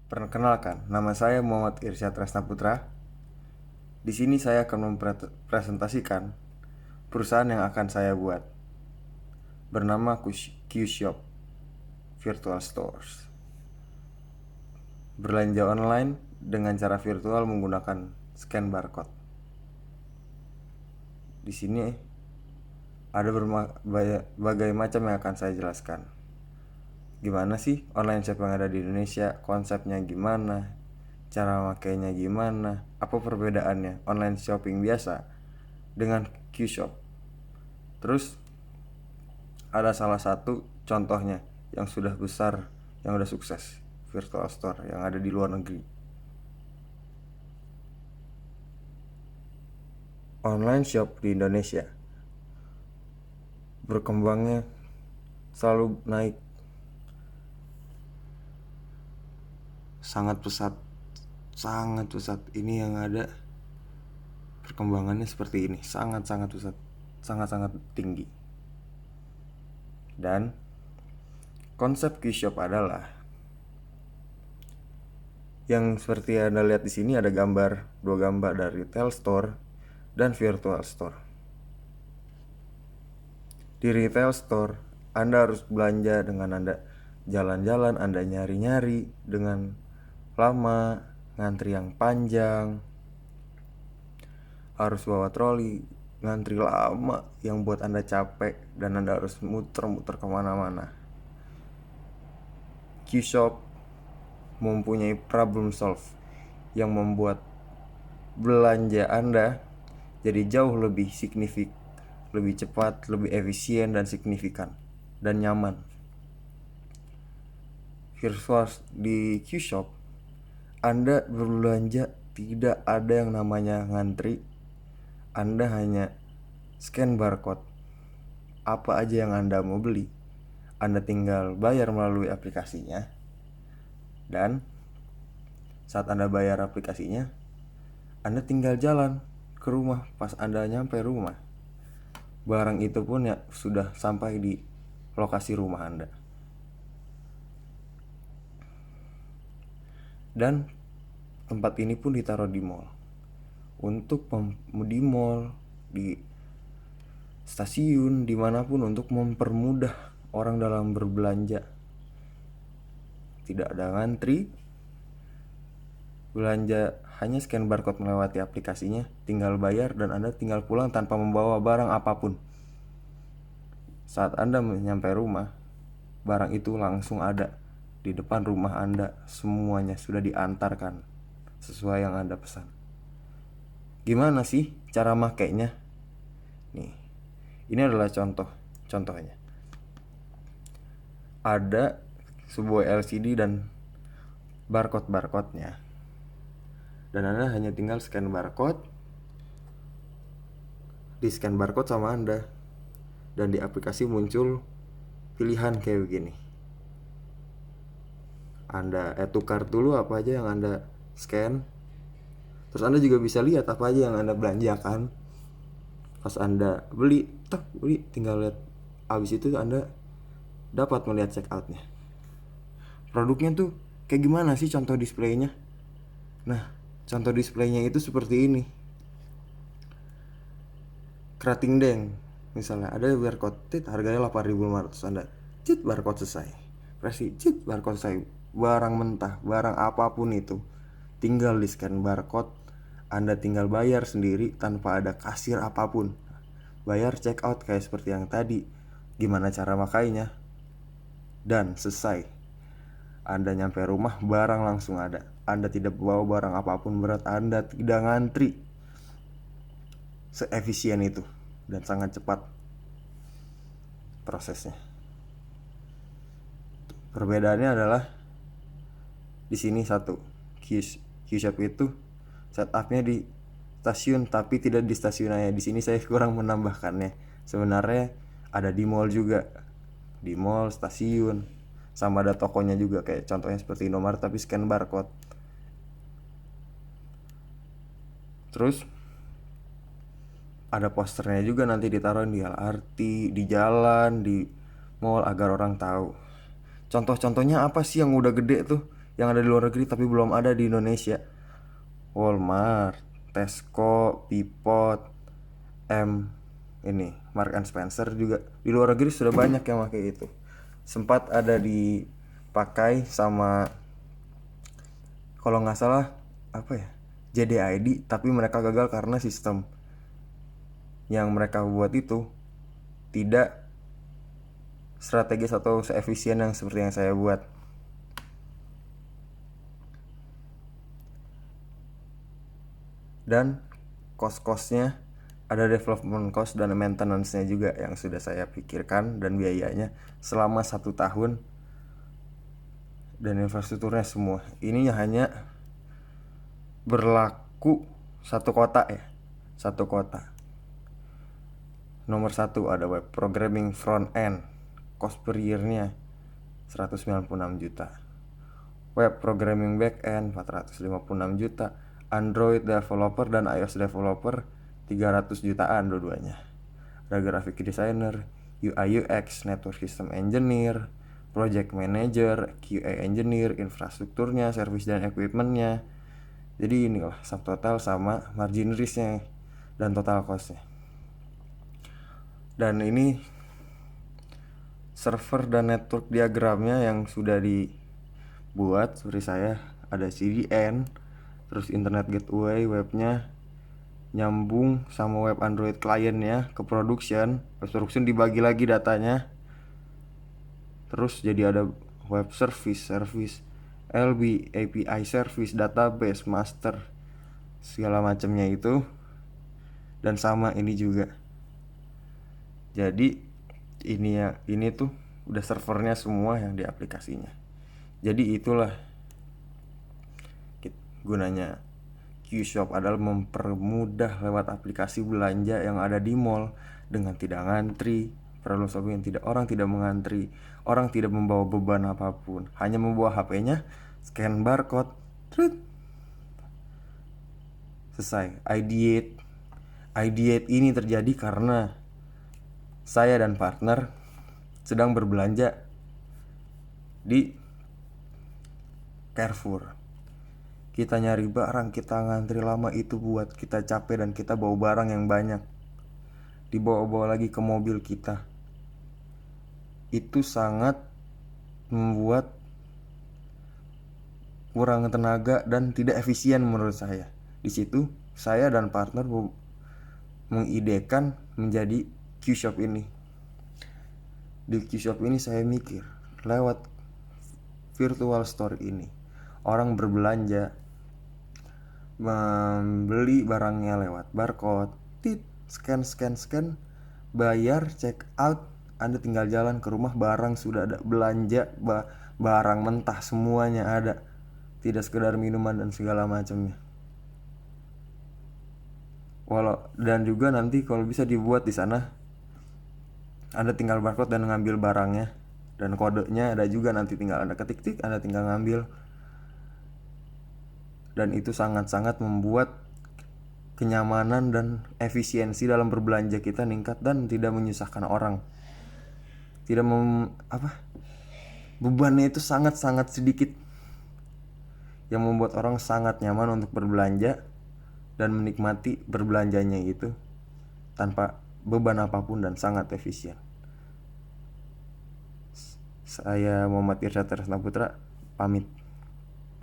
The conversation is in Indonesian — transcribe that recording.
Perkenalkan, nama saya Muhammad Irsyad Resna Putra. Di sini saya akan mempresentasikan perusahaan yang akan saya buat, bernama Qshop Virtual Stores. Belanja online dengan cara virtual menggunakan scan barcode. Di sini ada berbagai macam yang akan saya jelaskan. Gimana sih online shop yang ada di Indonesia, konsepnya gimana, cara makainya gimana, apa perbedaannya online shopping biasa dengan Qshop. Terus ada salah satu contohnya yang sudah besar, yang udah sukses, virtual store yang ada di luar negeri. Online shop di Indonesia berkembangnya selalu naik sangat pesat. Ini yang ada perkembangannya seperti ini, sangat pesat, sangat tinggi. Dan konsep Qshop adalah yang seperti Anda lihat di sini, ada dua gambar dari retail store dan virtual store. Di retail store, Anda harus belanja dengan Anda jalan-jalan, Anda nyari-nyari dengan lama, ngantri yang panjang, harus bawa troli, ngantri lama yang buat Anda capek, dan Anda harus muter-muter kemana-mana. Qshop mempunyai problem solve yang membuat belanja Anda jadi jauh lebih signifikan, lebih cepat, lebih efisien dan signifikan, dan nyaman. Virtual di Qshop, Anda berbelanja tidak ada yang namanya ngantri. Anda hanya scan barcode. Apa aja yang Anda mau beli, Anda tinggal bayar melalui aplikasinya. Dan saat Anda bayar aplikasinya, Anda tinggal jalan ke rumah. Pas Anda nyampe rumah, barang itu pun ya sudah sampai di lokasi rumah Anda. Dan tempat ini pun ditaruh di mall. Untuk di mall, di stasiun, dimanapun, untuk mempermudah orang dalam berbelanja. Tidak ada ngantri, belanja hanya scan barcode melewati aplikasinya, tinggal bayar, dan Anda tinggal pulang tanpa membawa barang apapun. Saat Anda nyampe rumah, barang itu langsung ada di depan rumah Anda. Semuanya sudah diantarkan sesuai yang Anda pesan. Gimana sih cara makainya? Nih, ini adalah contohnya. Ada sebuah LCD dan barcode-nya, dan Anda hanya tinggal scan barcode. Di scan barcode sama Anda, dan di aplikasi muncul pilihan kayak begini. Anda tukar dulu apa aja yang Anda scan. Terus Anda juga bisa lihat apa aja yang Anda belanjakan. Pas Anda beli, tinggal lihat. Habis itu Anda dapat melihat check outnya. Produknya tuh kayak gimana sih contoh displaynya? Nah, contoh displaynya itu seperti ini. Kerating Deng, misalnya ada barcode, harganya 8.500. Anda barcode selesai. Presi barcode selesai. Barang mentah, barang apapun itu, tinggal di scan barcode. Anda tinggal bayar sendiri tanpa ada kasir apapun. Bayar check out kayak seperti yang tadi. Gimana cara makainya? Dan selesai. Anda nyampe rumah, barang langsung ada. Anda tidak bawa barang apapun berat, Anda tidak ngantri. Seefisien itu dan sangat cepat prosesnya. Perbedaannya adalah di sini satu, Qshop itu setupnya di stasiun, tapi tidak di stasiun aja. Di sini saya kurang menambahkannya. Sebenarnya ada di mall juga, di mall, stasiun, sama ada tokonya juga, kayak contohnya seperti Indomaret tapi scan barcode. Terus ada posternya juga, nanti ditaruh di LRT, di jalan, di mall, agar orang tahu. Contoh-contohnya apa sih yang udah gede tuh, yang ada di luar negeri tapi belum ada di Indonesia. Walmart, Tesco, Peapod, ini Mark and Spencer juga di luar negeri sudah banyak yang pakai itu. Sempat ada dipakai sama, kalau nggak salah apa ya, JDID, tapi mereka gagal karena sistem yang mereka buat itu tidak strategis atau seefisien yang seperti yang saya buat. Dan cost-costnya ada development cost dan maintenance-nya juga yang sudah saya pikirkan, dan biayanya selama 1 tahun, dan infrastrukturnya semua. Ini hanya berlaku satu kota ya, satu kota. Nomor 1 ada web programming front end, cost per year-nya 196 juta. Web programming back end 456 juta. Android developer dan iOS developer 300 jutaan dua-duanya. Ada graphic designer, UI UX, network system engineer, project manager, QA engineer, infrastrukturnya, service dan equipmentnya. Jadi inilah subtotal sama margin risk-nya dan total cost-nya. Dan ini server dan network diagramnya yang sudah dibuat seperti saya. Ada CDN, terus internet gateway, webnya nyambung sama web Android client-nya ke production. Web production dibagi lagi datanya, terus jadi ada web service, LB, API service, database, master, segala macamnya itu. Dan sama ini juga. Jadi ini tuh udah servernya semua yang di aplikasinya. Jadi itulah gunanya Qshop, adalah mempermudah lewat aplikasi belanja yang ada di mall dengan tidak ngantri. Problem solving yang orang tidak mengantri, orang tidak membawa beban apapun, hanya membawa HP-nya, scan barcode, selesai. Ideate ini terjadi karena saya dan partner sedang berbelanja di Carrefour. Kita nyari barang, kita ngantri lama, itu buat kita capek dan kita bawa barang yang banyak, dibawa-bawa lagi ke mobil kita. Itu sangat membuat kurang tenaga dan tidak efisien menurut saya. Di situ saya dan partner mengidekan menjadi Qshop ini. Di Qshop ini saya mikir lewat virtual store ini, orang berbelanja, membeli barangnya lewat barcode, scan, bayar, check out, Anda tinggal jalan ke rumah, barang sudah ada, belanja barang mentah semuanya ada, tidak sekedar minuman dan segala macamnya. Dan juga nanti kalau bisa dibuat di sana, Anda tinggal barcode dan ngambil barangnya, dan kodenya ada juga, nanti tinggal Anda ketik, Anda tinggal ngambil. Dan itu sangat-sangat membuat kenyamanan dan efisiensi dalam berbelanja kita meningkat dan tidak menyusahkan orang. Bebannya itu sangat-sangat sedikit, yang membuat orang sangat nyaman untuk berbelanja dan menikmati berbelanjanya itu tanpa beban apapun dan sangat efisien. Saya Muhammad Irsyad Tresna Putra pamit.